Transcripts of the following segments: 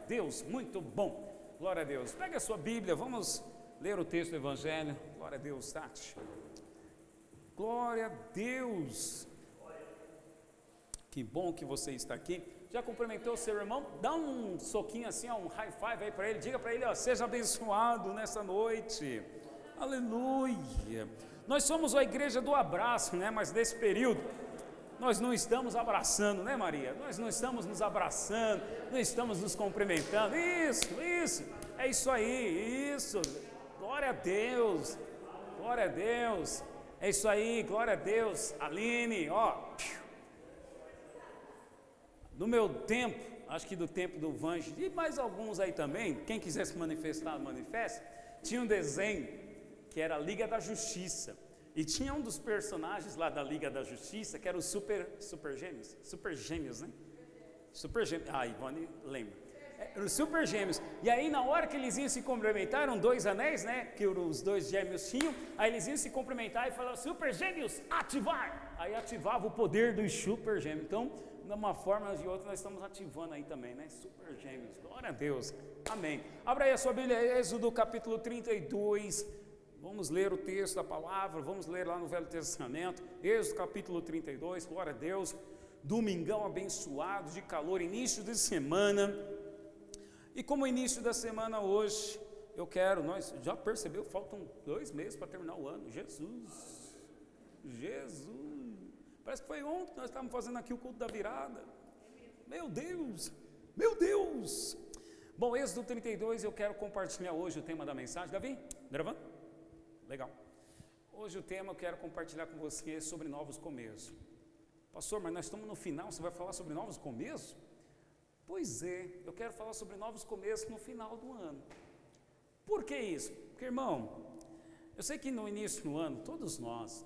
Deus, muito bom. Glória a Deus. Pega a sua Bíblia, vamos ler o texto do Evangelho. Glória a Deus, Tati. Glória a Deus. Que bom que você está aqui. Já cumprimentou o seu irmão? Dá um soquinho assim, um high five aí para ele. Diga para ele, ó, seja abençoado nessa noite. Aleluia. Nós somos a igreja do abraço, né? Mas nesse período nós não estamos abraçando, né, Maria? Nós não estamos nos abraçando, não estamos nos cumprimentando. Isso, é isso aí, isso. Glória a Deus, glória a Deus. É isso aí, glória a Deus. Aline, ó. No meu tempo, acho que do tempo do Vange, e mais alguns aí também, quem quiser se manifestar, manifeste. Tinha um desenho que era a Liga da Justiça. E tinha um dos personagens lá da Liga da Justiça, que era o Super Gêmeos, né? Super Gêmeos, Ivone lembra. Era os Super Gêmeos. E aí na hora que eles iam se cumprimentar, eram dois anéis, né? Que os dois gêmeos tinham. Aí eles iam se cumprimentar e falavam, Super Gêmeos, ativar! Aí ativava o poder dos Super Gêmeos. Então, de uma forma ou de outra, nós estamos ativando aí também, né? Super Gêmeos, glória a Deus. Amém. Abra aí a sua Bíblia, Êxodo capítulo 32. Vamos ler o texto da palavra, vamos ler lá no Velho Testamento, Êxodo capítulo 32, glória a Deus, domingão abençoado, de calor, início de semana, e como início da semana hoje, nós já percebeu, faltam 2 meses para terminar o ano, Jesus, parece que foi ontem que nós estávamos fazendo aqui o culto da virada, meu Deus, bom, Êxodo 32, eu quero compartilhar hoje o tema da mensagem, Davi, gravando? Legal. Hoje o tema eu quero compartilhar com você sobre novos começos. Pastor, mas nós estamos no final, você vai falar sobre novos começos? Pois é, eu quero falar sobre novos começos no final do ano. Por que isso? Porque, irmão, eu sei que no início do ano, todos nós,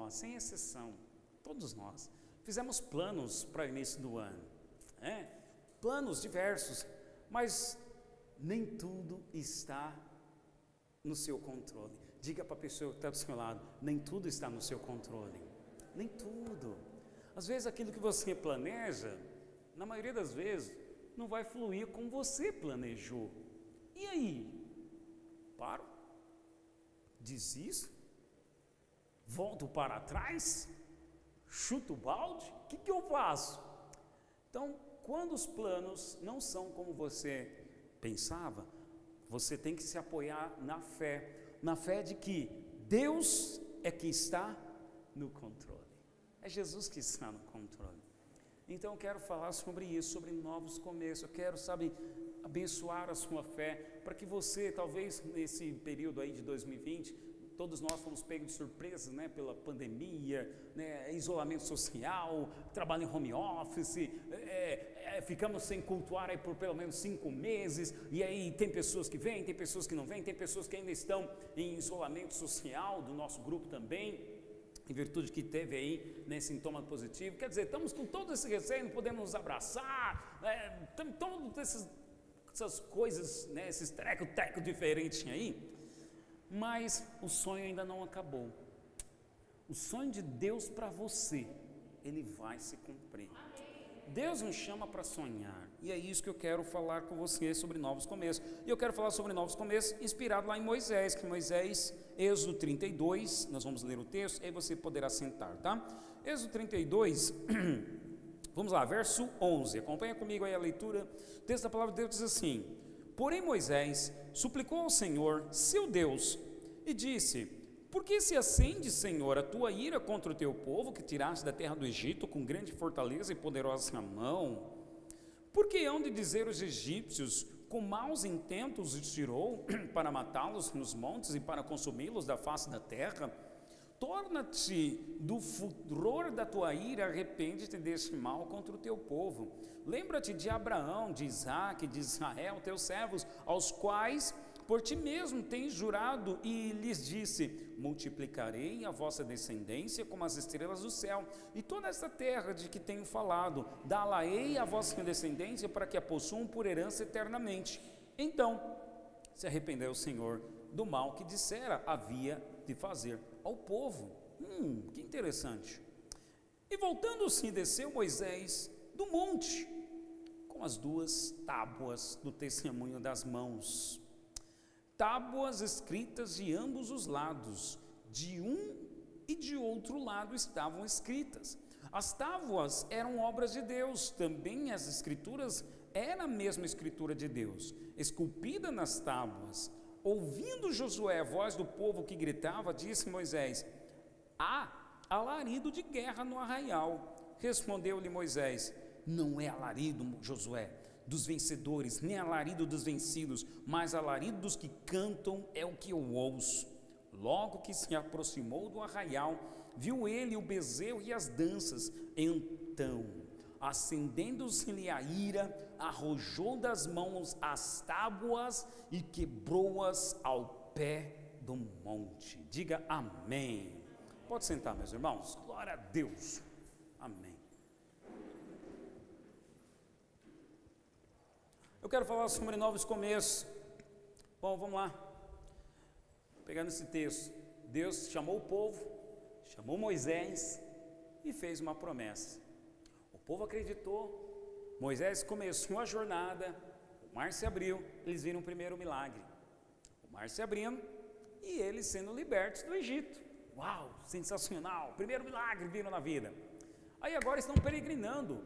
sem exceção, todos nós, fizemos planos para o início do ano. Planos diversos, mas nem tudo está no seu controle. Diga para a pessoa que está do seu lado, nem tudo está no seu controle, nem tudo. Às vezes aquilo que você planeja, na maioria das vezes, não vai fluir como você planejou. E aí? Paro? Desisto? Volto para trás? Chuto o balde? O que eu faço? Então, quando os planos não são como você pensava, você tem que se apoiar na fé de que Deus é que está no controle, é Jesus que está no controle. Então eu quero falar sobre isso, sobre novos começos, eu quero, abençoar a sua fé, para que você, talvez nesse período aí de 2020, todos nós fomos pegos de surpresa, né, pela pandemia, né, isolamento social, trabalho em home office, ficamos sem cultuar aí por pelo menos 5 meses, e aí tem pessoas que vêm, tem pessoas que não vêm, tem pessoas que ainda estão em isolamento social, do nosso grupo também, em virtude que teve aí, né, sintoma positivo. Quer dizer, estamos com todo esse receio, não podemos nos abraçar, todas essas coisas, né, esses treco diferentes aí. Mas o sonho ainda não acabou. O sonho de Deus para você, ele vai se cumprir. Deus nos chama para sonhar, e é isso que eu quero falar com você sobre novos começos. E eu quero falar sobre novos começos inspirado lá em Moisés, que Moisés, Êxodo 32, nós vamos ler o texto, aí você poderá sentar, tá? Êxodo 32, vamos lá, verso 11, acompanha comigo aí a leitura. O texto da palavra de Deus diz assim: porém Moisés suplicou ao Senhor, seu Deus, e disse: por que se acende, Senhor, a tua ira contra o teu povo, que tiraste da terra do Egito com grande fortaleza e poderosa mão? Por que hão de dizer os egípcios, com maus intentos os tirou para matá-los nos montes e para consumi-los da face da terra? Torna-te do furor da tua ira, arrepende-te deste mal contra o teu povo. Lembra-te de Abraão, de Isaque, de Israel, teus servos, aos quais por ti mesmo tens jurado, e lhes disse: multiplicarei a vossa descendência como as estrelas do céu, e toda esta terra de que tenho falado, dá-la-ei a vossa descendência, para que a possuam por herança eternamente. Então se arrependeu o Senhor do mal que dissera havia de fazer ao povo. Que interessante. E voltando-se, desceu Moisés do monte. Como as duas tábuas do testemunho das mãos. Tábuas escritas de ambos os lados, de um e de outro lado estavam escritas. As tábuas eram obras de Deus, também as escrituras era a mesma escritura de Deus, esculpida nas tábuas. Ouvindo Josué a voz do povo que gritava, disse Moisés: há alarido de guerra no arraial. Respondeu-lhe Moisés: não é alarido, Josué, dos vencedores, nem alarido dos vencidos, mas alarido dos que cantam é o que eu ouço. Logo que se aproximou do arraial, viu ele o bezerro e as danças. Então, acendendo-se-lhe a ira, arrojou das mãos as tábuas e quebrou-as ao pé do monte. Diga amém. Pode sentar, meus irmãos. Glória a Deus. Amém. Eu quero falar sobre novos começos. Bom, vamos lá. Pegando esse texto, Deus chamou o povo, chamou Moisés e fez uma promessa. O povo acreditou, Moisés começou a jornada, o mar se abriu, eles viram o primeiro milagre. O mar se abrindo e eles sendo libertos do Egito. Uau, sensacional, primeiro milagre viram na vida. Aí agora estão peregrinando,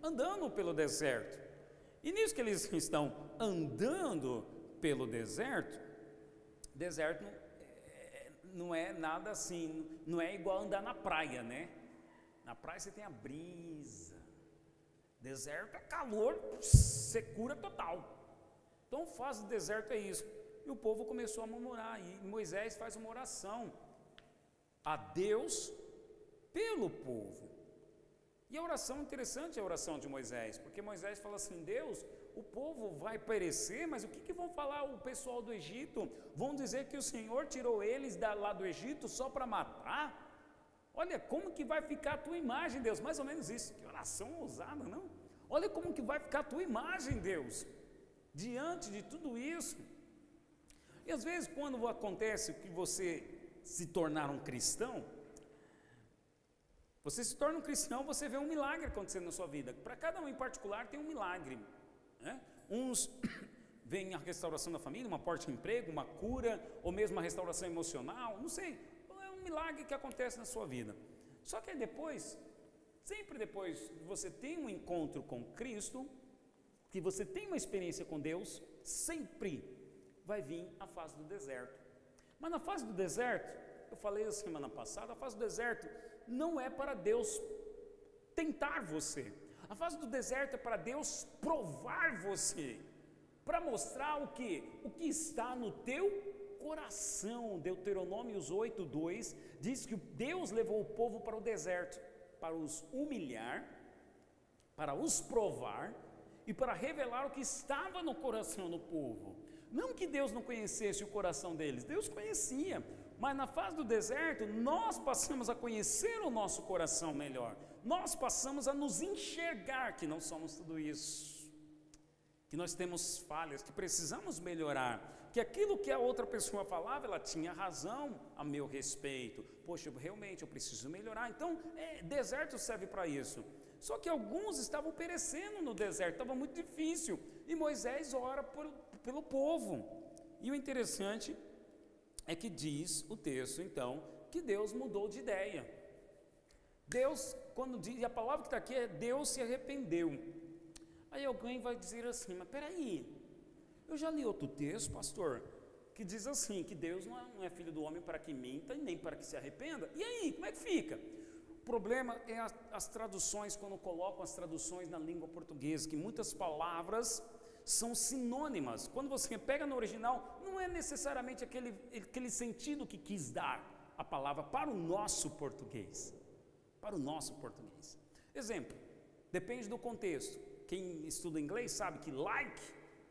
andando pelo deserto. E nisso que eles estão andando pelo deserto não é nada assim, não é igual andar na praia, né? Na praia você tem a brisa, deserto é calor, secura total. Então faz do deserto é isso. E o povo começou a murmurar, e Moisés faz uma oração a Deus pelo povo. E a oração interessante é a oração de Moisés, porque Moisés fala assim: Deus, o povo vai perecer, mas o que vão falar o pessoal do Egito? Vão dizer que o Senhor tirou eles lá do Egito só para matar? Olha como que vai ficar a tua imagem, Deus. Mais ou menos isso. Que oração ousada, não? Olha como que vai ficar a tua imagem, Deus, diante de tudo isso. E às vezes quando acontece que você se tornar um cristão, você se torna um cristão, você vê um milagre acontecendo na sua vida. Para cada um em particular tem um milagre, né? Uns veem a restauração da família, uma porta de emprego, uma cura, ou mesmo a restauração emocional, não sei, é um milagre que acontece na sua vida. Só que depois, sempre depois que você tem um encontro com Cristo, que você tem uma experiência com Deus, sempre vai vir a fase do deserto. Mas na fase do deserto, eu falei a semana passada, a fase do deserto não é para Deus tentar você. A fase do deserto é para Deus provar você, para mostrar o que está no teu coração. Deuteronômios 8:2 diz que Deus levou o povo para o deserto, para os humilhar, para os provar e para revelar o que estava no coração do povo. Não que Deus não conhecesse o coração deles, Deus conhecia. Mas na fase do deserto, nós passamos a conhecer o nosso coração melhor. Nós passamos a nos enxergar que não somos tudo isso, que nós temos falhas, que precisamos melhorar, que aquilo que a outra pessoa falava, ela tinha razão a meu respeito. Poxa, realmente eu preciso melhorar. Então, deserto serve para isso. Só que alguns estavam perecendo no deserto, estava muito difícil. E Moisés ora pelo povo. E o interessante é que diz o texto, então, que Deus mudou de ideia. Deus, quando diz, e a palavra que está aqui é Deus se arrependeu. Aí alguém vai dizer assim: mas peraí, eu já li outro texto, pastor, que diz assim, que Deus não é filho do homem para que minta, nem para que se arrependa. E aí, como é que fica? O problema é as traduções, quando colocam as traduções na língua portuguesa, que muitas palavras são sinônimas. Quando você pega no original, não é necessariamente aquele sentido que quis dar a palavra para o nosso português. Para o nosso português. Exemplo, depende do contexto. Quem estuda inglês sabe que like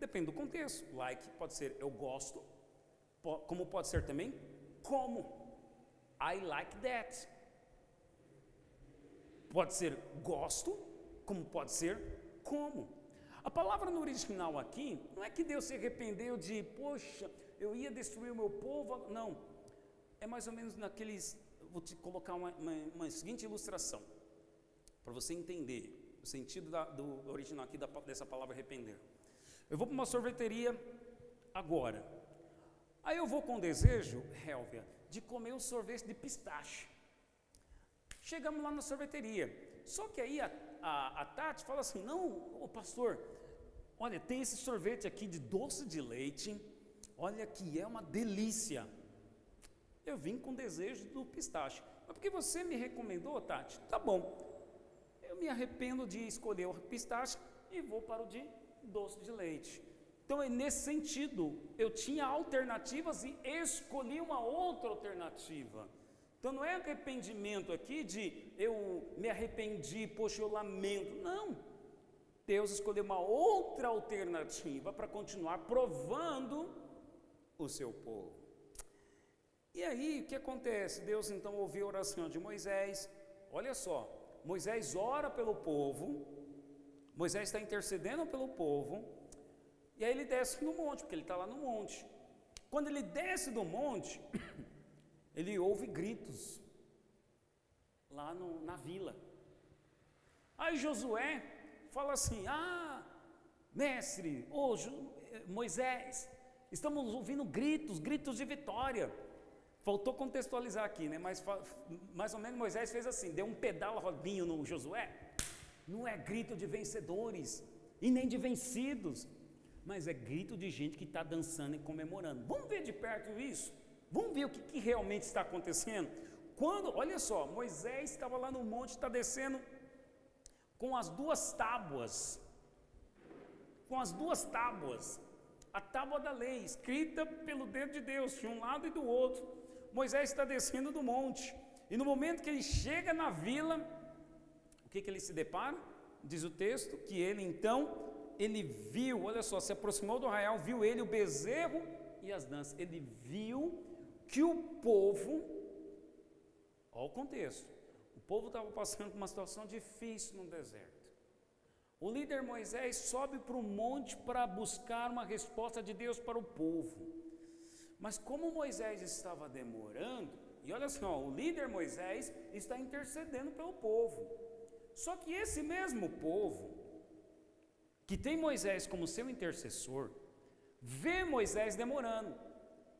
depende do contexto. Like pode ser eu gosto, como pode ser também como. I like that. Pode ser gosto, como pode ser como. A palavra no original aqui, não é que Deus se arrependeu de, poxa, eu ia destruir o meu povo, não. É mais ou menos naqueles, vou te colocar uma seguinte ilustração, para você entender. o sentido do original aqui dessa palavra arrepender. Eu vou para uma sorveteria agora. Aí eu vou com desejo, Hélvia, de comer um sorvete de pistache. Chegamos lá na sorveteria. Só que aí a Tati fala assim, não, ô pastor, olha, tem esse sorvete aqui de doce de leite, olha que é uma delícia. Eu vim com desejo do pistache. Mas porque você me recomendou, Tati? Tá bom. Eu me arrependo de escolher o pistache e vou para o de doce de leite. Então, é nesse sentido, eu tinha alternativas e escolhi uma outra alternativa. Então, não é arrependimento aqui de eu me arrependi, poxa, eu lamento. Não. Deus escolheu uma outra alternativa para continuar provando o seu povo. E aí, o que acontece? Deus então ouviu a oração de Moisés. Olha só, Moisés ora pelo povo, Moisés está intercedendo pelo povo, e aí ele desce no monte, porque ele está lá no monte. Quando ele desce do monte, ele ouve gritos lá na vila. Aí Josué fala assim, mestre, Moisés, estamos ouvindo gritos de vitória. Faltou contextualizar aqui, né? Mas mais ou menos Moisés fez assim, deu um pedal rodinho no Josué. Não é grito de vencedores e nem de vencidos, mas é grito de gente que está dançando e comemorando. Vamos ver de perto isso? Vamos ver o que realmente está acontecendo? Olha só, Moisés estava lá no monte, está descendo com as duas tábuas, a tábua da lei, escrita pelo dedo de Deus, de um lado e do outro. Moisés está descendo do monte, e no momento que ele chega na vila, o que ele se depara? Diz o texto, que ele viu, olha só, se aproximou do arraial, viu ele o bezerro e as danças, ele viu que o povo, olha o contexto, o povo estava passando por uma situação difícil no deserto. O líder Moisés sobe para o monte para buscar uma resposta de Deus para o povo. Mas como Moisés estava demorando, e olha só, o líder Moisés está intercedendo pelo povo. Só que esse mesmo povo, que tem Moisés como seu intercessor, vê Moisés demorando.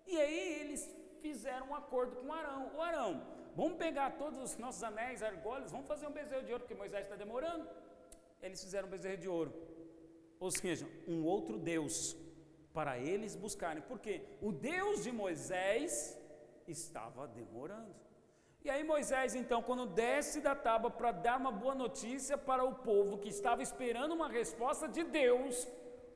E aí eles fizeram um acordo com Arão. Ô Arão, vamos pegar todos os nossos anéis, argolas, vamos fazer um bezerro de ouro, porque Moisés está demorando. Eles fizeram um bezerro de ouro. Ou seja, um outro Deus para eles buscarem, porque o Deus de Moisés estava demorando. E aí Moisés então, quando desce da tábua para dar uma boa notícia para o povo que estava esperando uma resposta de Deus,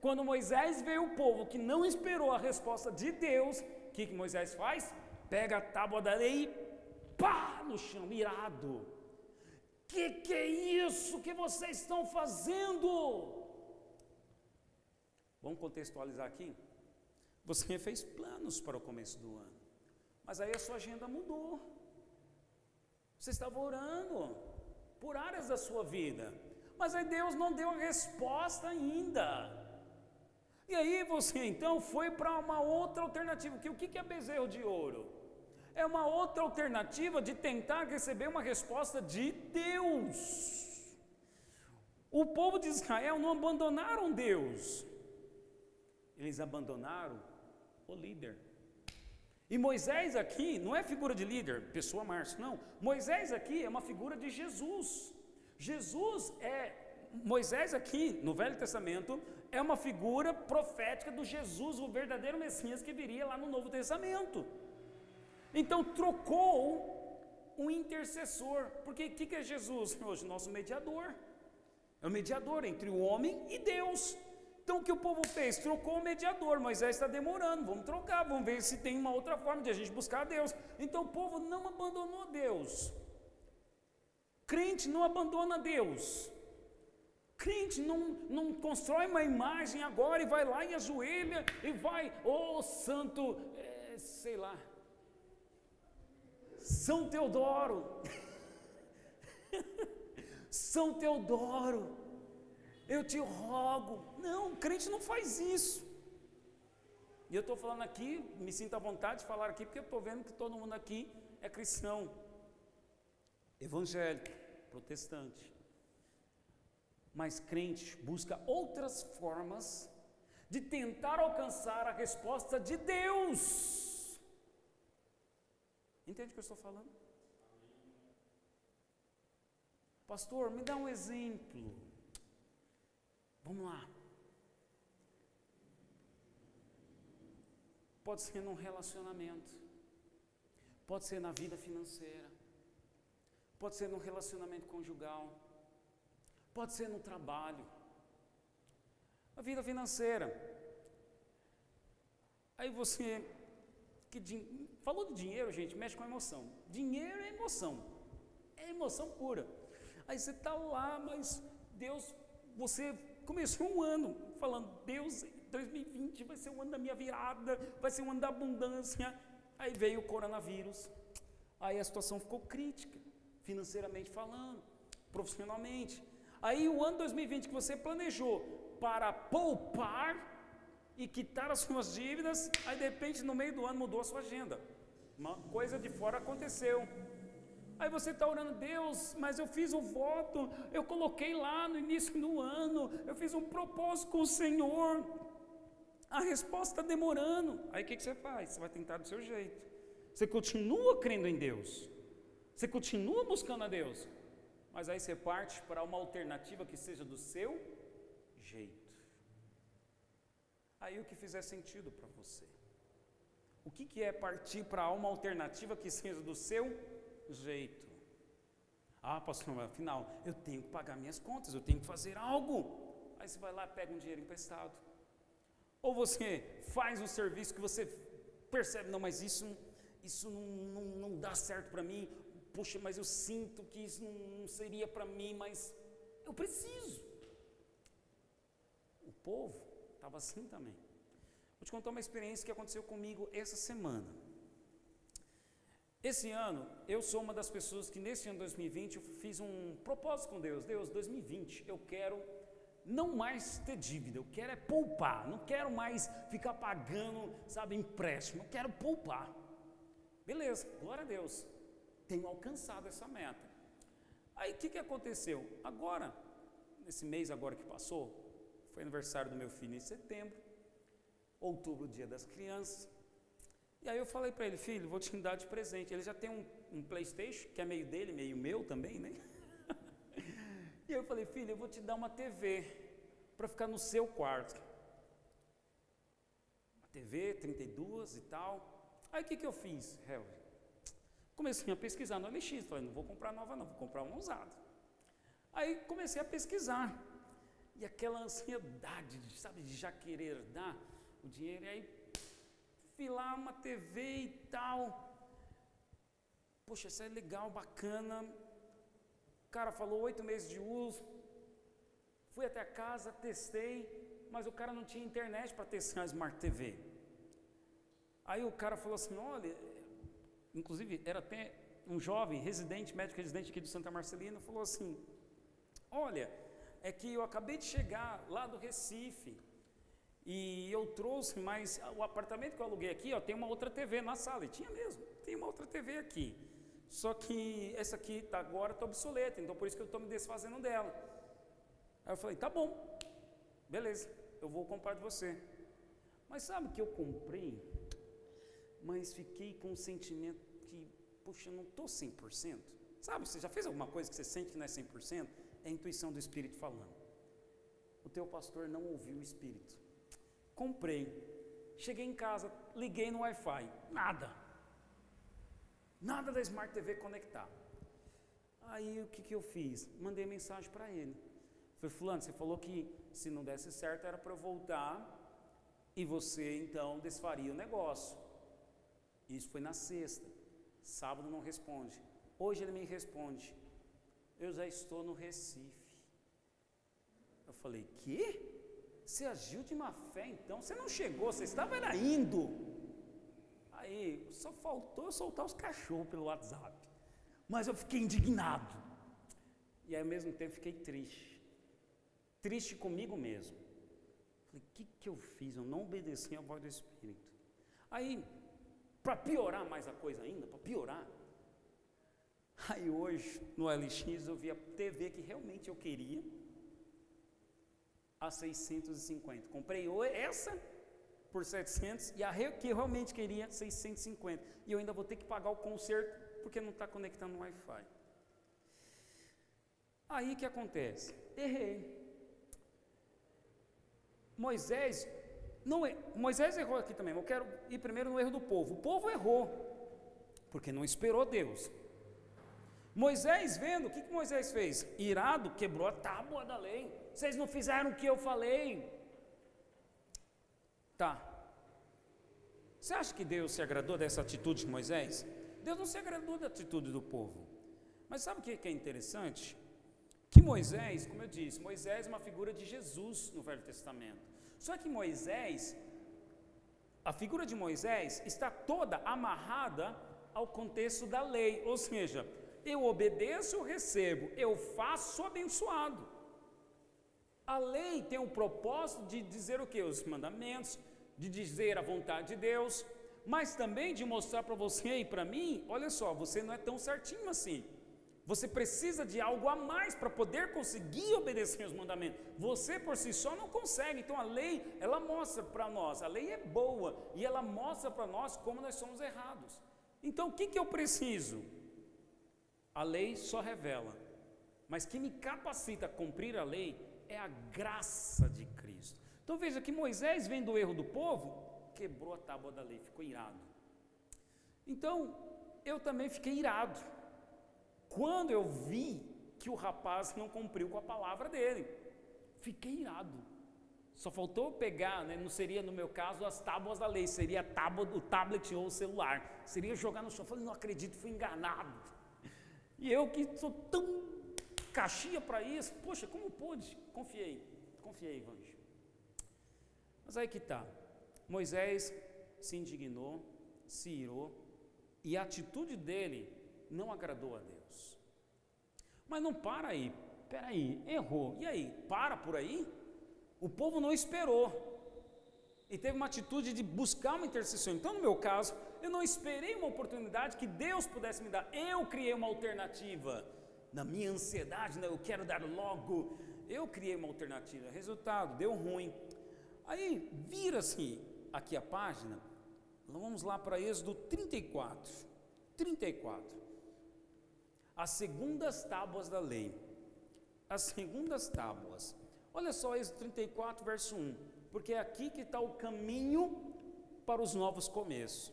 quando Moisés vê o povo que não esperou a resposta de Deus, o que Moisés faz? Pega a tábua da lei e pá, no chão, irado. Que é isso que vocês estão fazendo? Vamos contextualizar aqui? Você fez planos para o começo do ano, mas aí a sua agenda mudou. Você estava orando por áreas da sua vida, mas aí Deus não deu a resposta ainda. E aí você então foi para uma outra alternativa. O que é bezerro de ouro? É uma outra alternativa de tentar receber uma resposta de Deus. O povo de Israel não abandonaram Deus, eles abandonaram o líder. E Moisés aqui não é figura de líder, pessoa Márcio, não. Moisés aqui é uma figura de Jesus. Moisés aqui no Velho Testamento é uma figura profética do Jesus, o verdadeiro Messias que viria lá no Novo Testamento. Então trocou um intercessor, porque o que é Jesus hoje? Nosso mediador. É o mediador entre o homem e Deus. Então o que o povo fez? Trocou o mediador. Moisés está demorando, vamos trocar, vamos ver se tem uma outra forma de a gente buscar a Deus. Então o povo não abandonou Deus. Crente não abandona Deus. Crente não constrói uma imagem agora e vai lá e ajoelha e vai, santo, sei lá, São Teodoro, São Teodoro, eu te rogo. Não, crente não faz isso. E eu estou falando aqui, me sinto à vontade de falar aqui, porque eu estou vendo que todo mundo aqui é cristão, evangélico, protestante. Mas crente busca outras formas de tentar alcançar a resposta de Deus. Entende o que eu estou falando? Pastor, me dá um exemplo. Vamos lá. Pode ser num relacionamento, pode ser na vida financeira, pode ser num relacionamento conjugal, pode ser no trabalho, a vida financeira. Aí você, falou de dinheiro, gente, mexe com emoção. Dinheiro é emoção pura. Aí você está lá, mas Deus, você começou um ano falando, Deus, 2020 vai ser o ano da minha virada, vai ser o ano da abundância. Aí veio o coronavírus, aí a situação ficou crítica, financeiramente falando, profissionalmente. Aí o ano 2020 que você planejou para poupar e quitar as suas dívidas, aí de repente no meio do ano mudou a sua agenda, uma coisa de fora aconteceu. Aí você está orando, Deus, mas eu fiz um voto, eu coloquei lá no início do ano, eu fiz um propósito com o Senhor, a resposta está demorando. Aí o que você faz? Você vai tentar do seu jeito. Você continua crendo em Deus, você continua buscando a Deus, mas aí você parte para uma alternativa que seja do seu jeito. Aí o que fizer sentido para você. O que é partir para uma alternativa que seja do seu jeito? Ah, pastor, mas afinal eu tenho que pagar minhas contas, eu tenho que fazer algo. Aí você vai lá e pega um dinheiro emprestado. Ou você faz um serviço que você percebe, não, mas isso não dá certo para mim. Puxa, mas eu sinto que isso não seria para mim, mas eu preciso. O povo estava assim também. Vou te contar uma experiência que aconteceu comigo essa semana. Esse ano, eu sou uma das pessoas que nesse ano 2020 eu fiz um propósito com Deus. Deus, 2020 eu quero não mais ter dívida, eu quero é poupar, não quero mais ficar pagando, sabe, empréstimo, eu quero poupar. Beleza, glória a Deus, tenho alcançado essa meta. Aí o que aconteceu? Agora, nesse mês agora que passou, foi aniversário do meu filho em setembro, outubro, dia das crianças. E aí eu falei para ele, filho, vou te dar de presente. Ele já tem um PlayStation, que é meio dele, meio meu também, né? E eu falei, filho, eu vou te dar uma TV para ficar no seu quarto. Uma TV, 32 e tal. Aí o que eu fiz, Helder? Comecei a pesquisar no LX, falei, não vou comprar nova não, vou comprar uma usada. Aí comecei a pesquisar. E aquela ansiedade, sabe, de já querer dar o dinheiro, e aí fui lá uma TV e tal, poxa, isso é legal, bacana, o cara falou 8 meses de uso, fui até a casa, testei, mas o cara não tinha internet para testar a Smart TV. Aí o cara falou assim, olha, inclusive era até um jovem residente, médico residente aqui do Santa Marcelina, falou assim, olha, é que eu acabei de chegar lá do Recife, e eu trouxe, mas o apartamento que eu aluguei aqui, ó, tem uma outra TV na sala, e tinha mesmo, tem uma outra TV aqui, só que essa aqui agora está obsoleta, então por isso que eu estou me desfazendo dela. Aí eu falei, tá bom, beleza, eu vou comprar de você. Mas sabe que eu comprei, mas fiquei com um sentimento que, puxa, eu não estou 100%. Sabe, você já fez alguma coisa que você sente que não é 100%? É a intuição do Espírito falando. O teu pastor não ouviu o Espírito. Comprei, cheguei em casa, liguei no Wi-Fi, nada da Smart TV conectar. Aí o que eu fiz? Mandei mensagem para ele, falei, fulano, você falou que se não desse certo era para eu voltar e você então desfaria o negócio. Isso foi na sexta, sábado não responde, hoje ele me responde, eu já estou no Recife. Eu falei, quê? Você agiu de má fé então? Você não chegou, você estava era indo. Aí só faltou eu soltar os cachorros pelo WhatsApp. Mas eu fiquei indignado. E aí ao mesmo tempo fiquei triste. Triste comigo mesmo. Falei, o que eu fiz? Eu não obedeci à voz do Espírito. Aí, para piorar mais a coisa ainda, para piorar, aí hoje no LX eu vi a TV que realmente eu queria. a 650. Comprei essa por 700 e a que eu realmente queria 650. E eu ainda vou ter que pagar o conserto porque não está conectando no Wi-Fi. Aí que acontece? Errei. Moisés errou aqui também, mas eu quero ir primeiro no erro do povo. O povo errou, porque não esperou Deus. Moisés vendo, o que Moisés fez? Irado, quebrou a tábua da lei. Vocês não fizeram o que eu falei. Tá. Você acha que Deus se agradou dessa atitude de Moisés? Deus não se agradou da atitude do povo. Mas sabe o que é interessante? Que Moisés, como eu disse, Moisés é uma figura de Jesus no Velho Testamento. Só que Moisés, a figura de Moisés está toda amarrada ao contexto da lei, ou seja, eu obedeço, eu recebo, eu faço, sou abençoado. A lei tem o propósito de dizer o que? Os mandamentos, de dizer a vontade de Deus, mas também de mostrar para você e para mim, olha só, você não é tão certinho assim. Você precisa de algo a mais para poder conseguir obedecer os mandamentos. Você por si só não consegue. Então a lei, ela mostra para nós, a lei é boa e ela mostra para nós como nós somos errados. Então o que eu preciso? A lei só revela, mas que me capacita a cumprir a lei é a graça de Cristo. Então veja que Moisés, vendo o erro do povo, quebrou a tábua da lei, ficou irado. Então eu também fiquei irado quando eu vi que o rapaz não cumpriu com a palavra dele. Fiquei irado. Só faltou pegar, né, não seria no meu caso as tábuas da lei, seria a tábua do tablet ou o celular, seria jogar no chão. Eu falei, não acredito, fui enganado. E eu que sou tão caixinha para isso, poxa, como pôde? Confiei, Vanjo. Mas aí que está, Moisés se indignou, se irou, e a atitude dele não agradou a Deus. Mas não para aí, peraí, errou, e aí, para por aí? O povo não esperou, e teve uma atitude de buscar uma intercessão. Então no meu caso, eu não esperei uma oportunidade que Deus pudesse me dar, eu criei uma alternativa, na minha ansiedade, né, eu quero dar logo, eu criei uma alternativa, resultado, deu ruim. Aí vira-se aqui a página, vamos lá para Êxodo 34, as segundas tábuas da lei, as segundas tábuas, olha só Êxodo 34 verso 1, porque é aqui que está o caminho para os novos começos.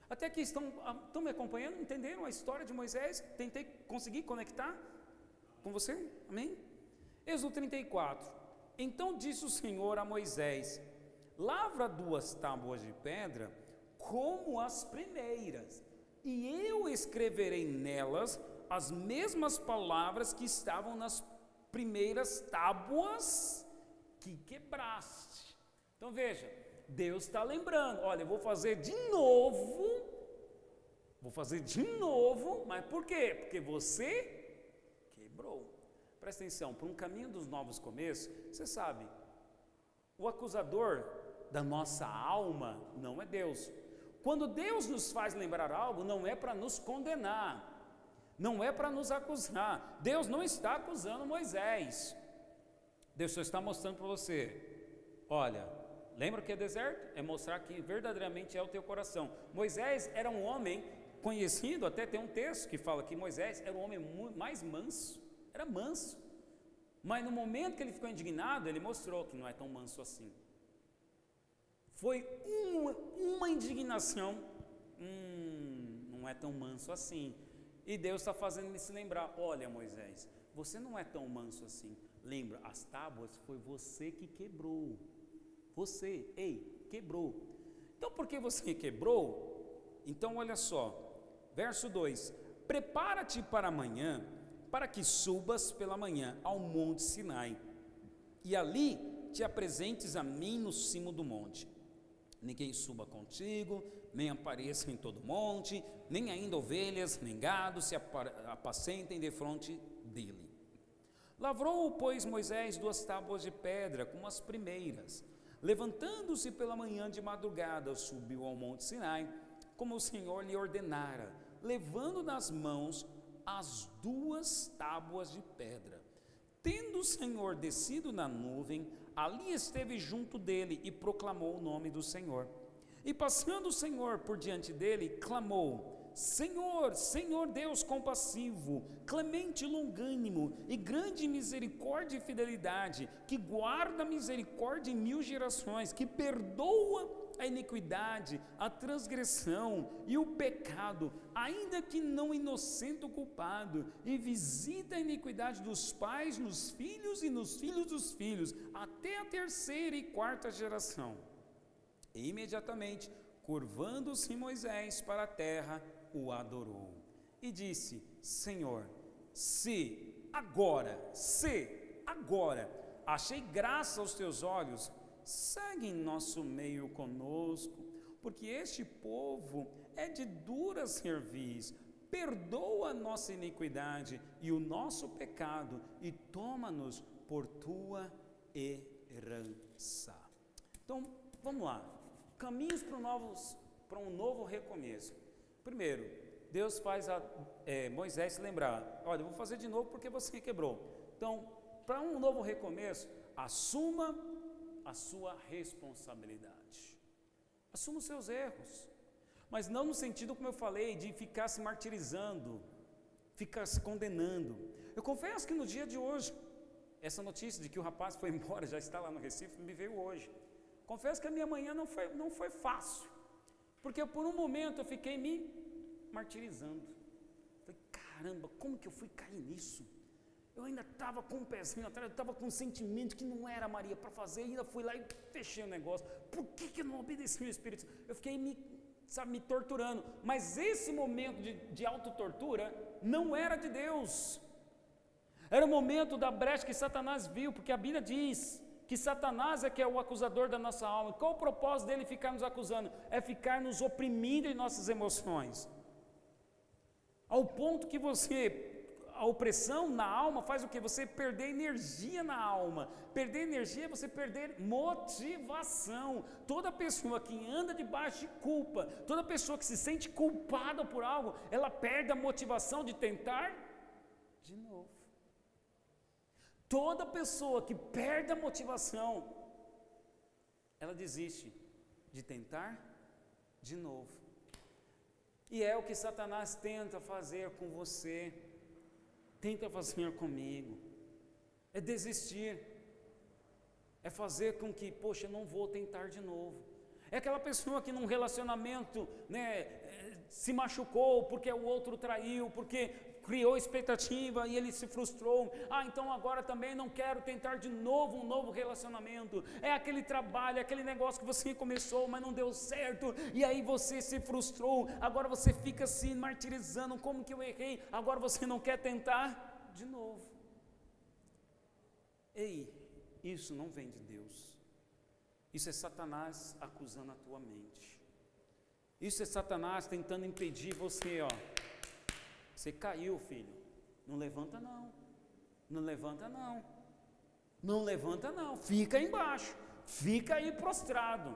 Até aqui estão me acompanhando, entenderam a história de Moisés? Tentei conseguir conectar com você, amém? Êxodo 34, então disse o Senhor a Moisés, lavra 2 tábuas de pedra como as primeiras, e eu escreverei nelas as mesmas palavras que estavam nas primeiras tábuas que quebraste. Então veja, Deus está lembrando, olha, eu vou fazer de novo, mas por quê? Porque você quebrou. Presta atenção, para um caminho dos novos começos, você sabe, o acusador da nossa alma não é Deus. Quando Deus nos faz lembrar algo, não é para nos condenar, não é para nos acusar. Deus não está acusando Moisés, Deus só está mostrando para você, olha, lembra que é deserto? É mostrar que verdadeiramente é o teu coração. Moisés era um homem conhecido, até tem um texto que fala que Moisés era um homem mais manso, era manso, mas no momento que ele ficou indignado, ele mostrou que não é tão manso assim. Foi uma indignação, não é tão manso assim, e Deus está fazendo ele se lembrar, olha Moisés, você não é tão manso assim, lembra, as tábuas foi você que quebrou, quebrou, então por que você quebrou? Então olha só, verso 2, prepara-te para amanhã, para que subas pela manhã ao monte Sinai, e ali te apresentes a mim no cimo do monte. Ninguém suba contigo, nem apareça em todo monte, nem ainda ovelhas, nem gado se apacentem defronte dele. Lavrou, pois, Moisés 2 tábuas de pedra, como as primeiras. Levantando-se pela manhã de madrugada, subiu ao monte Sinai, como o Senhor lhe ordenara, levando nas mãos as 2 tábuas de pedra. Tendo o Senhor descido na nuvem, Ali esteve junto dele e proclamou o nome do Senhor. E passando o Senhor por diante dele, clamou: Senhor, Senhor Deus compassivo, clemente e longânimo, e grande misericórdia e fidelidade, que guarda a misericórdia em 1000 gerações, que perdoa a iniquidade, a transgressão e o pecado, ainda que não inocente o culpado, e visita a iniquidade dos pais nos filhos e nos filhos dos filhos, até a 3ª e 4ª geração. E imediatamente, curvando-se Moisés para a terra, o adorou. E disse: Senhor, se agora achei graça aos teus olhos, segue em nosso meio conosco, porque este povo é de dura cerviz. Perdoa a nossa iniquidade e o nosso pecado, e toma-nos por tua herança. Então, vamos lá. Caminhos para um novo recomeço. Primeiro, Deus faz Moisés se lembrar: olha, eu vou fazer de novo porque você quebrou. Então, para um novo recomeço, assuma a sua responsabilidade. Assuma os seus erros. Mas não no sentido, como eu falei, de ficar se martirizando, ficar se condenando. Eu confesso que no dia de hoje, essa notícia de que o rapaz foi embora, já está lá no Recife, me veio hoje. Confesso que a minha manhã não foi fácil, porque por um momento eu fiquei me martirizando. Falei: caramba, como que eu fui cair nisso? Eu ainda estava com um pezinho atrás, eu estava com um sentimento que não era, Maria, para fazer, ainda fui lá e fechei o negócio. Por que eu não obedeci o Espírito? Eu fiquei me torturando, mas esse momento de autotortura não era de Deus. Era o momento da brecha que Satanás viu, porque a Bíblia diz que Satanás é que é o acusador da nossa alma. Qual o propósito dele ficar nos acusando? É ficar nos oprimindo em nossas emoções, ao ponto que a opressão na alma faz o que? Você perder energia na alma. Perder energia é você perder motivação. Toda pessoa que anda debaixo de culpa, toda pessoa que se sente culpada por algo, ela perde a motivação de tentar de novo. Toda pessoa que perde a motivação, ela desiste de tentar de novo. E é o que Satanás tenta fazer com você, tenta fazer comigo, é desistir, é fazer com que, poxa, eu não vou tentar de novo. É aquela pessoa que num relacionamento, se machucou porque o outro traiu, porque criou expectativa e ele se frustrou. Então agora também não quero tentar de novo um novo relacionamento. É aquele trabalho, é aquele negócio que você começou, mas não deu certo, e aí você se frustrou, agora você fica se martirizando: como que eu errei? Agora você não quer tentar de novo. Ei, isso não vem de Deus. Isso é Satanás acusando a tua mente. Isso é Satanás tentando impedir você, Você caiu, filho. Não levanta não. Não levanta não. Não levanta não. Fica aí embaixo. Fica aí prostrado.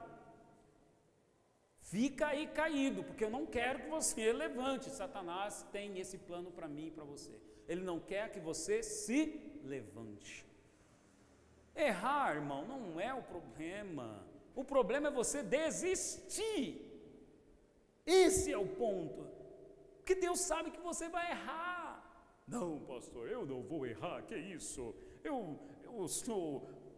Fica aí caído, porque eu não quero que você levante. Satanás tem esse plano para mim e para você. Ele não quer que você se levante. Errar, irmão, não é o problema. O problema é você desistir. Esse é o ponto. Porque Deus sabe que você vai errar. Não, pastor, eu não vou errar, que isso? Eu sou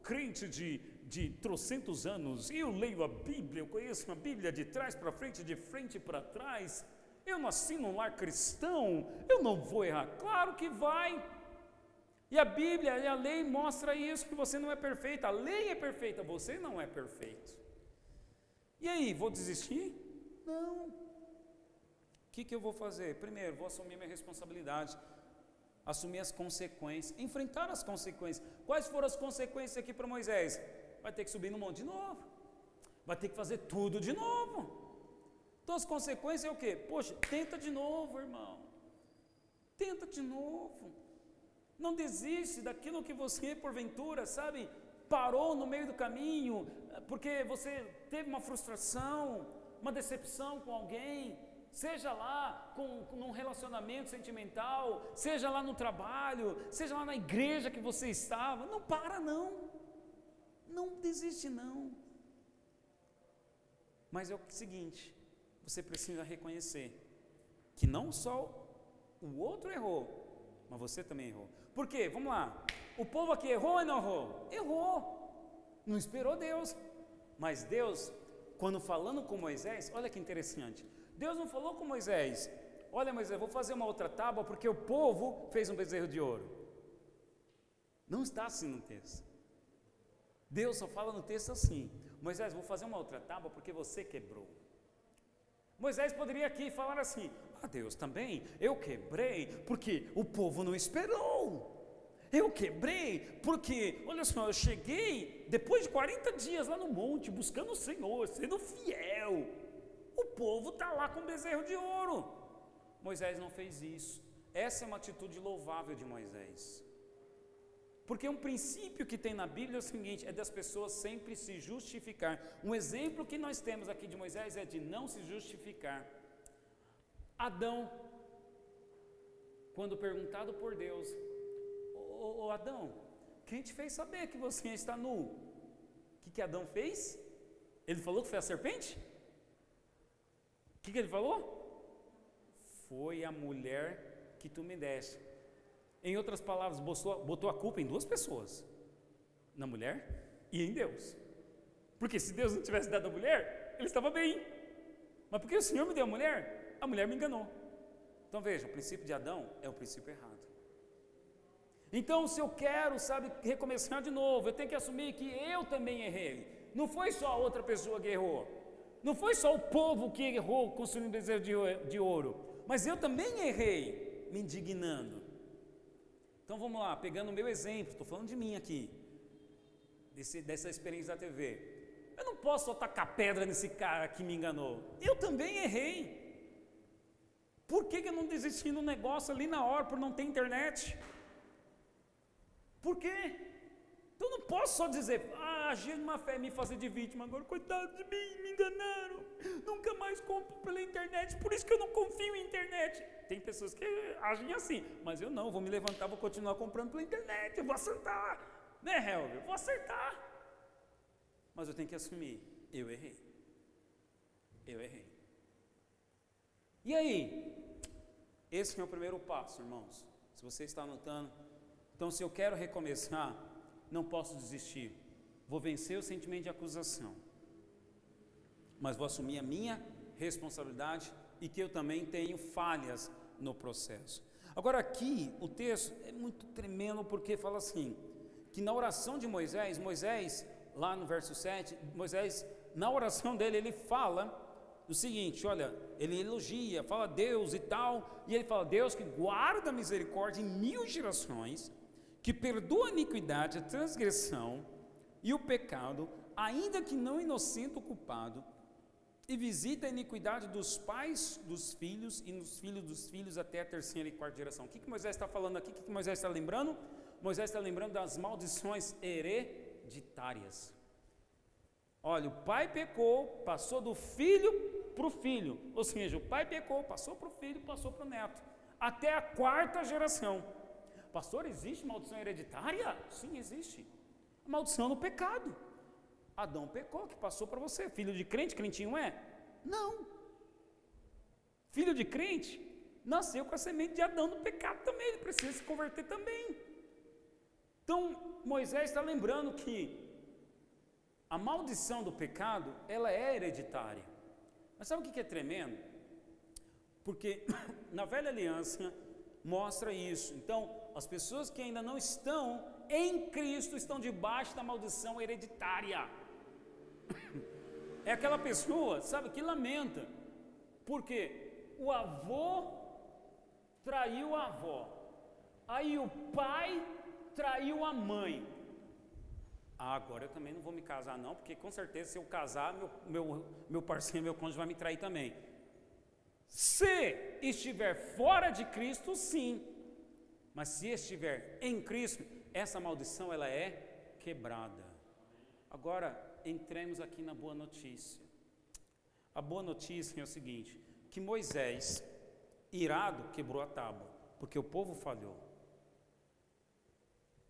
crente de trocentos anos, eu leio a Bíblia, eu conheço a Bíblia de trás para frente, de frente para trás, eu nasci num lar cristão, eu não vou errar. Claro que vai. E a Bíblia e a lei mostra isso, que você não é perfeito. A lei é perfeita, você não é perfeito. E aí, vou desistir? Não. O que eu vou fazer? Primeiro, vou assumir minha responsabilidade, assumir as consequências, enfrentar as consequências. Quais foram as consequências aqui para Moisés? Vai ter que subir no monte de novo, vai ter que fazer tudo de novo. Então as consequências é o quê? Poxa, tenta de novo, irmão, tenta de novo. Não desiste daquilo que você, porventura, parou no meio do caminho, porque você teve uma frustração, uma decepção com alguém, seja lá num relacionamento sentimental, seja lá no trabalho, seja lá na igreja que você estava. Não para não. Não desiste não. Mas é o seguinte, você precisa reconhecer que não só o outro errou, mas você também errou. Por quê? Vamos lá. O povo aqui errou ou não errou? Errou. Não esperou Deus. Mas Deus, quando falando com Moisés, olha que interessante. Deus não falou com Moisés: olha, Moisés, vou fazer uma outra tábua porque o povo fez um bezerro de ouro. Não está assim no texto. Deus só fala no texto assim: Moisés, vou fazer uma outra tábua porque você quebrou. Moisés poderia aqui falar assim: Deus também, eu quebrei porque o povo não esperou. Eu quebrei porque, olha só, eu cheguei depois de 40 dias lá no monte, buscando o Senhor, sendo fiel. O povo está lá com bezerro de ouro. Moisés não fez isso. Essa é uma atitude louvável de Moisés. Porque um princípio que tem na Bíblia é o seguinte, é das pessoas sempre se justificar. Um exemplo que nós temos aqui de Moisés é de não se justificar. Adão, quando perguntado por Deus: ô Adão, quem te fez saber que você está nu? O que Adão fez? Ele falou que foi a serpente? O que ele falou? Foi a mulher que tu me deste. Em outras palavras, botou a culpa em duas pessoas, na mulher e em Deus. Porque se Deus não tivesse dado a mulher, ele estava bem. Mas porque o Senhor me deu a mulher me enganou. Então veja, o princípio de Adão é o princípio errado. Então, se eu quero, recomeçar de novo, eu tenho que assumir que eu também errei. Não foi só a outra pessoa que errou. Não foi só o povo que errou construindo um bezerro de ouro. Mas eu também errei, me indignando. Então vamos lá, pegando o meu exemplo, estou falando de mim aqui, dessa experiência da TV. Eu não posso só tacar pedra nesse cara que me enganou. Eu também errei. Por que eu não desisti no negócio ali na hora, por não ter internet? Por quê? Então não posso só dizer, agir numa fé, me fazer de vítima, agora coitado de mim, me enganaram, nunca mais compro pela internet, por isso que eu não confio em internet. Tem pessoas que agem assim, mas eu não, vou me levantar, vou continuar comprando pela internet, eu vou acertar, né, Helder? Eu vou acertar. Mas eu tenho que assumir, eu errei. E aí? Esse é o primeiro passo, irmãos. Se você está anotando, então se eu quero recomeçar, não posso desistir. Vou vencer o sentimento de acusação, mas vou assumir a minha responsabilidade e que eu também tenho falhas no processo. Agora aqui o texto é muito tremendo porque fala assim, que na oração de Moisés, lá no verso 7, Moisés, na oração dele, ele fala o seguinte, olha, ele elogia, fala Deus e tal, e ele fala, Deus que guarda a misericórdia em 1000 gerações, que perdoa a iniquidade, a transgressão e o pecado, ainda que não inocente o culpado, e visita a iniquidade dos pais dos filhos e nos filhos dos filhos até a 3ª e 4ª geração. O que Moisés está falando aqui? O que Moisés está lembrando? Moisés está lembrando das maldições hereditárias. Olha, o pai pecou, passou do filho para o filho, ou seja, o pai pecou, passou para o filho, passou para o neto, até a 4ª geração. Pastor, existe maldição hereditária? Sim, existe. A maldição no pecado. Adão pecou, que passou para você. Filho de crente, crentinho é? Não. Filho de crente nasceu com a semente de Adão no pecado também, ele precisa se converter também. Então, Moisés está lembrando que a maldição do pecado, ela é hereditária. Mas sabe o que é tremendo? Porque na velha aliança mostra isso. Então, as pessoas que ainda não estão em Cristo estão debaixo da maldição hereditária. É aquela pessoa, sabe, que lamenta, porque o avô traiu a avó, aí o pai traiu a mãe. Agora eu também não vou me casar não, porque com certeza se eu casar, meu parceiro, meu cônjuge vai me trair também. Se estiver fora de Cristo, sim, mas se estiver em Cristo, essa maldição ela é quebrada. Agora, entremos aqui na boa notícia. A boa notícia é o seguinte, que Moisés, irado, quebrou a tábua, porque o povo falhou.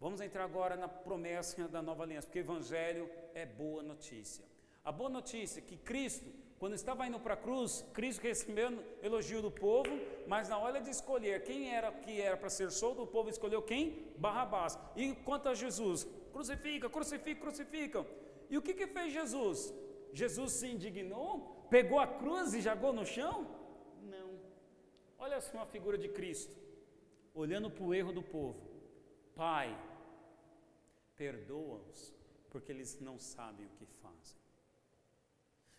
Vamos entrar agora na promessa da nova aliança, porque o Evangelho é boa notícia. A boa notícia é que Cristo, quando estava indo para a cruz, Cristo recebeu elogio do povo, mas na hora de escolher quem era que era para ser solto, o povo escolheu quem? Barrabás. E quanto a Jesus? Crucifica, crucifica, crucificam. E o que fez Jesus? Jesus se indignou? Pegou a cruz e jogou no chão? Não. Olha só uma figura de Cristo, olhando para o erro do povo. Pai, perdoa-os, porque eles não sabem o que fazem.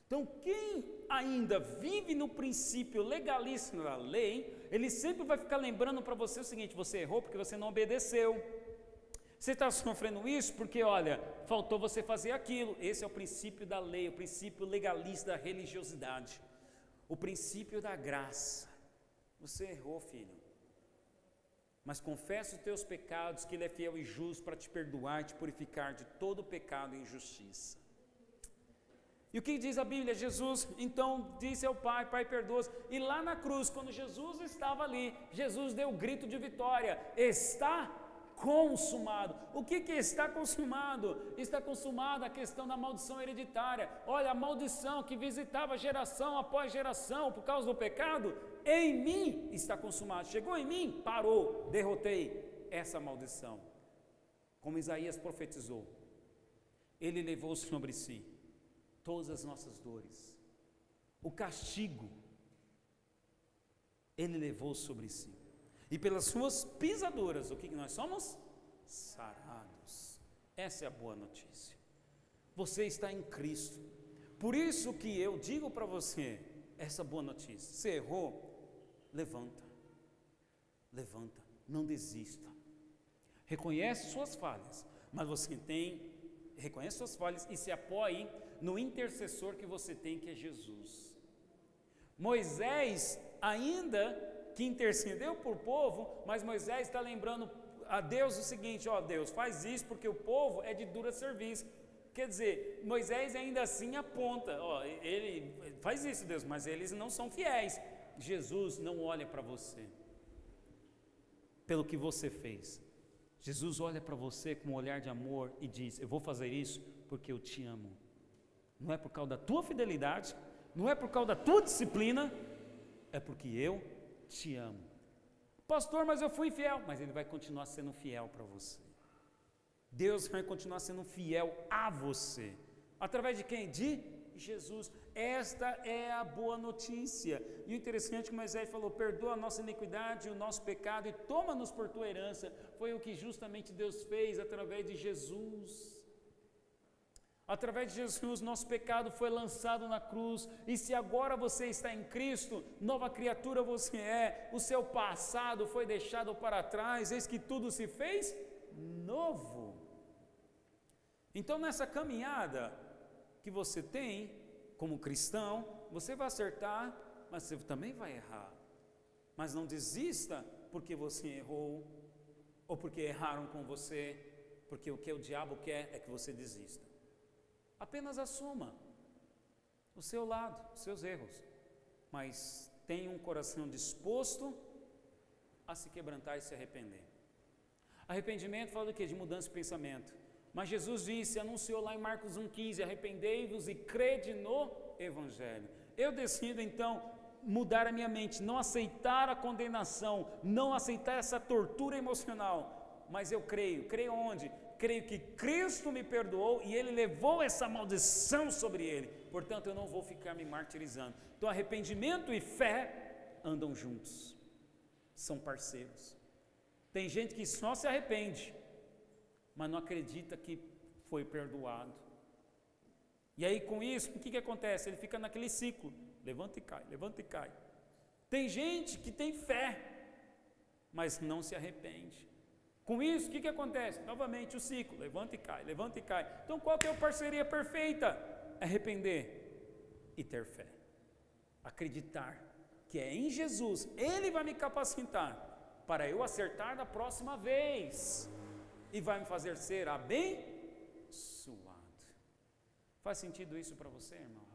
Então, quem ainda vive no princípio legalista da lei, ele sempre vai ficar lembrando para você o seguinte: você errou porque você não obedeceu. Você está sofrendo isso porque, olha, faltou você fazer aquilo. Esse é o princípio da lei, o princípio legalista da religiosidade, o princípio da graça. Você errou, filho, mas confessa os teus pecados, que Ele é fiel e justo para te perdoar e te purificar de todo pecado e injustiça. E o que diz a Bíblia? Jesus então disse ao Pai: Pai, perdoa-os. E lá na cruz, quando Jesus estava ali, Jesus deu o grito de vitória: está consumado. O que está consumado? Está consumada a questão da maldição hereditária. Olha, a maldição que visitava geração após geração por causa do pecado, em mim está consumado. Chegou em mim, parou, derrotei essa maldição. Como Isaías profetizou, Ele levou sobre si todas as nossas dores, o castigo Ele levou sobre si, e pelas suas pisaduras, o que nós somos? Sarados. Essa é a boa notícia. Você está em Cristo. Por isso que eu digo para você essa boa notícia: você errou, levanta, levanta, não desista, reconhece suas falhas, mas você reconhece suas falhas e se apoie no intercessor que você tem, que é Jesus. Moisés, ainda que intercedeu por o povo, mas Moisés está lembrando a Deus o seguinte: ó Deus, faz isso porque o povo é de dura serviço. Quer dizer, Moisés ainda assim aponta, ó, ele faz isso, Deus, mas eles não são fiéis. Jesus não olha para você pelo que você fez. Jesus olha para você com um olhar de amor e diz: eu vou fazer isso porque eu te amo. Não é por causa da tua fidelidade, não é por causa da tua disciplina, é porque eu te amo. Pastor, mas eu fui infiel. Mas Ele vai continuar sendo fiel para você. Deus vai continuar sendo fiel a você. Através de quem? De Jesus. Esta é a boa notícia. E o interessante é que Moisés falou: perdoa a nossa iniquidade e o nosso pecado e toma-nos por tua herança. Foi o que justamente Deus fez através de Jesus. Através de Jesus, nosso pecado foi lançado na cruz, e se agora você está em Cristo, nova criatura você é, o seu passado foi deixado para trás, eis que tudo se fez novo. Então, nessa caminhada que você tem, como cristão, você vai acertar, mas você também vai errar. Mas não desista porque você errou, ou porque erraram com você, porque o que o diabo quer é que você desista. Apenas assuma o seu lado, os seus erros, mas tenha um coração disposto a se quebrantar e se arrepender. Arrependimento fala do quê? De mudança de pensamento. Mas Jesus disse, anunciou lá em Marcos 1,15, arrependei-vos e crede no Evangelho. Eu decido então mudar a minha mente, não aceitar a condenação, não aceitar essa tortura emocional, mas eu creio onde? Creio que Cristo me perdoou e Ele levou essa maldição sobre Ele, portanto eu não vou ficar me martirizando. Então arrependimento e fé andam juntos, são parceiros. Tem gente que só se arrepende, mas não acredita que foi perdoado. E aí com isso, o que acontece? Ele fica naquele ciclo, levanta e cai, levanta e cai. Tem gente que tem fé, mas não se arrepende. Com isso, o que acontece? Novamente o ciclo, levanta e cai, levanta e cai. Então qual que é a parceria perfeita? Arrepender e ter fé. Acreditar que é em Jesus, Ele vai me capacitar para eu acertar da próxima vez. E vai me fazer ser abençoado. Faz sentido isso para você, irmãos?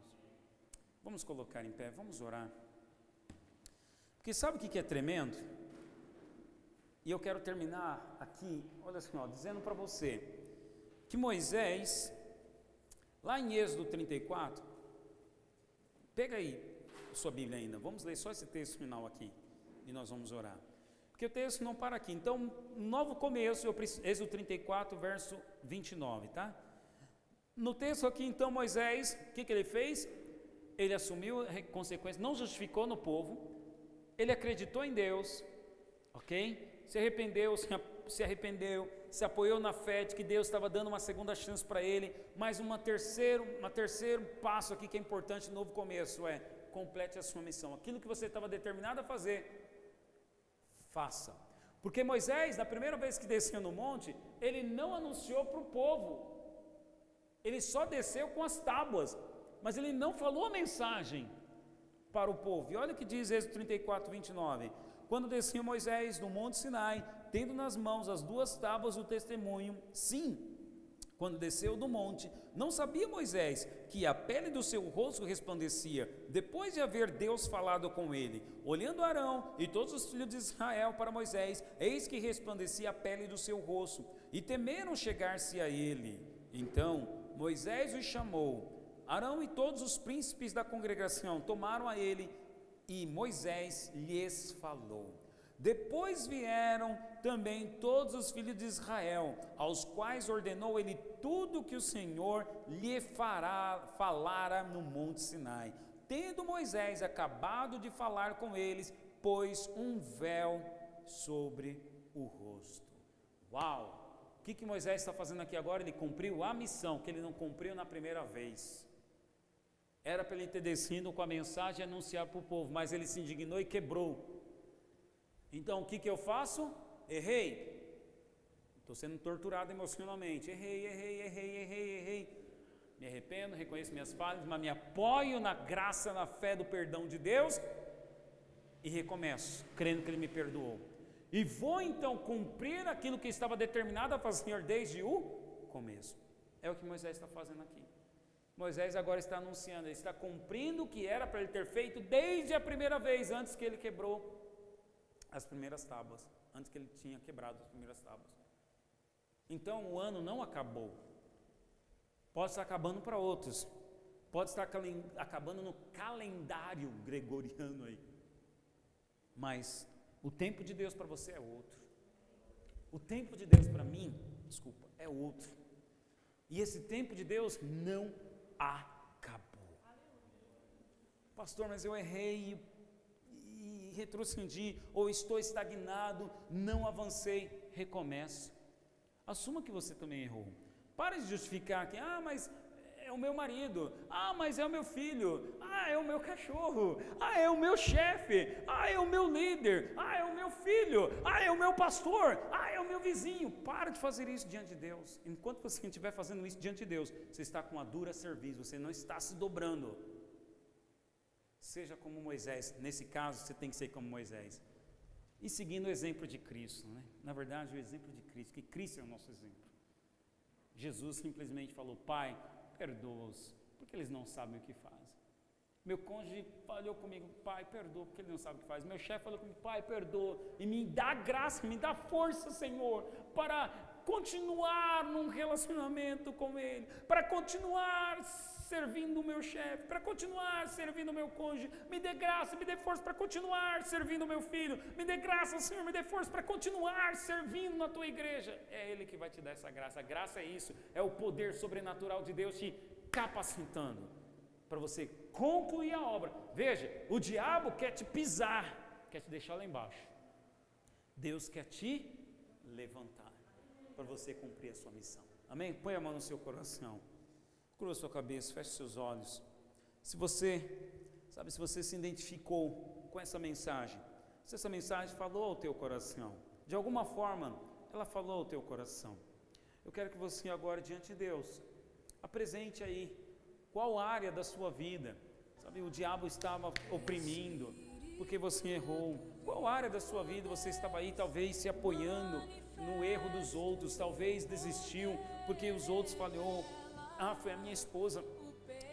Vamos colocar em pé, vamos orar. Porque sabe o que é tremendo? E eu quero terminar aqui, olha assim, ó, dizendo para você que Moisés, lá em Êxodo 34, pega aí sua Bíblia ainda, vamos ler só esse texto final aqui e nós vamos orar. Porque o texto não para aqui. Então, novo começo, Êxodo 34, verso 29, tá? No texto aqui, então, Moisés, o que ele fez? Ele assumiu a consequência, não justificou no povo, ele acreditou em Deus, ok? Se arrependeu, se apoiou na fé de que Deus estava dando uma segunda chance para ele, mas um terceiro passo aqui que é importante no novo começo é: complete a sua missão. Aquilo que você estava determinado a fazer, faça. Porque Moisés, na primeira vez que desceu no monte, ele não anunciou para o povo, ele só desceu com as tábuas, mas ele não falou a mensagem para o povo. E olha o que diz Êxodo 34, 29. Quando descia Moisés do monte Sinai, tendo nas mãos as 2 tábuas do testemunho, sim, quando desceu do monte, não sabia Moisés que a pele do seu rosto resplandecia, depois de haver Deus falado com ele. Olhando Arão e todos os filhos de Israel para Moisés, eis que resplandecia a pele do seu rosto, e temeram chegar-se a ele. Então Moisés os chamou. Arão e todos os príncipes da congregação tomaram a ele, e Moisés lhes falou. Depois vieram também todos os filhos de Israel, aos quais ordenou ele tudo o que o Senhor lhe falara no monte Sinai. Tendo Moisés acabado de falar com eles, pôs um véu sobre o rosto. Uau! O que Moisés está fazendo aqui agora? Ele cumpriu a missão que ele não cumpriu na primeira vez. Era para ele ter descido com a mensagem e anunciar para o povo, mas ele se indignou e quebrou. Então o que eu faço? Errei. Estou sendo torturado emocionalmente. Errei. Me arrependo, reconheço minhas falhas, mas me apoio na graça, na fé do perdão de Deus e recomeço, crendo que Ele me perdoou. E vou então cumprir aquilo que estava determinado a fazer desde o começo. É o que Moisés está fazendo aqui. Moisés agora está anunciando, ele está cumprindo o que era para ele ter feito desde a primeira vez, antes que ele quebrou as primeiras tábuas, antes que ele tinha quebrado as primeiras tábuas. Então o ano não acabou, pode estar acabando para outros, pode estar acabando no calendário gregoriano aí, mas o tempo de Deus para você é outro, o tempo de Deus para mim, é outro, e esse tempo de Deus não acabou. Pastor, mas eu errei e retrocedi, ou estou estagnado, não avancei. Recomece. Assuma que você também errou. Pare de justificar que, mas é o meu marido, mas é o meu filho, é o meu cachorro, é o meu chefe, é o meu líder, é o meu filho, é o meu pastor, é o meu vizinho. Para de fazer isso diante de Deus. Enquanto você estiver fazendo isso diante de Deus, você está com uma dura serviço, você não está se dobrando. Seja como Moisés. Nesse caso, você tem que ser como Moisés. E seguindo o exemplo de Cristo, né? Na verdade, o exemplo de Cristo, que Cristo é o nosso exemplo. Jesus simplesmente falou: Pai, perdoa-os, porque eles não sabem o que fazem. Meu cônjuge falou comigo: Pai, perdoa, porque ele não sabe o que faz. Meu chefe falou comigo: Pai, perdoa, e me dá graça, me dá força, Senhor, para continuar num relacionamento com Ele, para continuar servindo o meu chefe, para continuar servindo o meu cônjuge. Me dê graça, me dê força para continuar servindo o meu filho. Me dê graça, Senhor, me dê força para continuar servindo na tua igreja. É Ele que vai te dar essa graça. A graça é isso, é o poder sobrenatural de Deus te capacitando para você concluir a obra. Veja, o diabo quer te pisar, quer te deixar lá embaixo. Deus quer te levantar para você cumprir a sua missão. Amém? Põe a mão no seu coração. Curva a sua cabeça, feche seus olhos. Se você se identificou com essa mensagem, se essa mensagem falou ao teu coração, de alguma forma, ela falou ao teu coração, eu quero que você agora, diante de Deus, apresente aí qual área da sua vida, o diabo estava oprimindo, porque você errou. Qual área da sua vida você estava aí, talvez se apoiando no erro dos outros, talvez desistiu, porque os outros falou: foi a minha esposa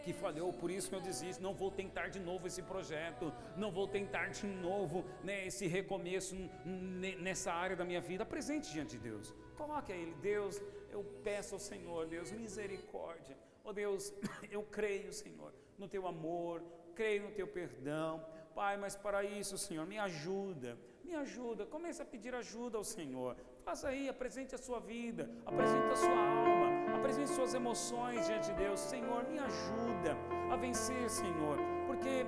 que falhou, por isso eu desisto, não vou tentar de novo esse projeto, não vou tentar de novo, né, esse recomeço nessa área da minha vida. Apresente diante de Deus, coloque a Ele: Deus, eu peço ao Senhor, Deus, misericórdia, ó Deus, eu creio, Senhor, no Teu amor, creio no Teu perdão, Pai, mas para isso, Senhor, me ajuda, comece a pedir ajuda ao Senhor. Faça aí, apresente a sua vida, apresente a sua alma, apresente suas emoções diante de Deus. Senhor, me ajuda a vencer, Senhor, porque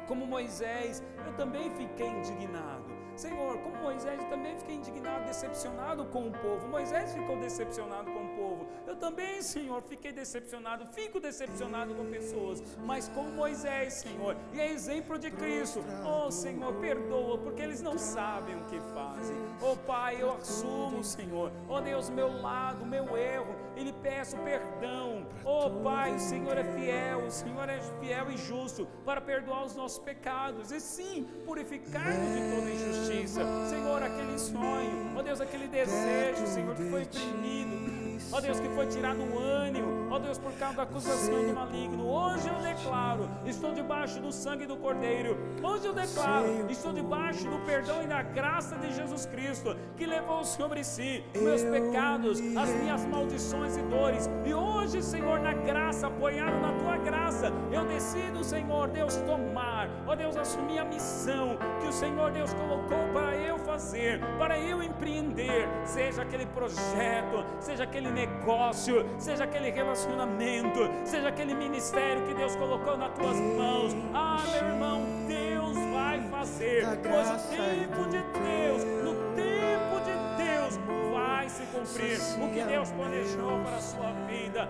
como Moisés, eu também fiquei indignado. Senhor, como Moisés, eu também fiquei indignado, decepcionado com o povo. Moisés ficou decepcionado com o povo. Eu também, Senhor, fiquei decepcionado, fico decepcionado com pessoas. Mas como Moisés, Senhor, e é exemplo de Cristo, oh Senhor, perdoa, porque eles não sabem o que fazem. Oh Pai, eu assumo, Senhor, oh Deus, meu lado, meu erro, e lhe peço perdão. Oh Pai, o Senhor é fiel e justo para perdoar os nossos pecados e sim, purificar-nos de toda injustiça. Senhor, aquele sonho, ó Deus, aquele desejo, Senhor, que foi reprimido, ó Deus, que foi tirado o ânimo, ó Deus, por causa da acusação do maligno, hoje eu declaro, estou debaixo do sangue do Cordeiro, hoje eu declaro, estou debaixo do perdão e da graça de Jesus Cristo, que levou sobre si os meus pecados, as minhas maldições e dores, e hoje, Senhor, na graça, apoiado na Tua graça, eu decido, Senhor, Deus, tomar, ó Deus, assumir a missão que o Senhor, Deus, colocou para eu fazer, para eu empreender, seja aquele projeto, seja aquele negócio, seja aquele relacionamento, seja aquele ministério que Deus colocou nas tuas mãos. Ah, meu irmão, Deus vai fazer, pois o tempo de Deus, no tempo de Deus, vai se cumprir o que Deus planejou para a sua vida.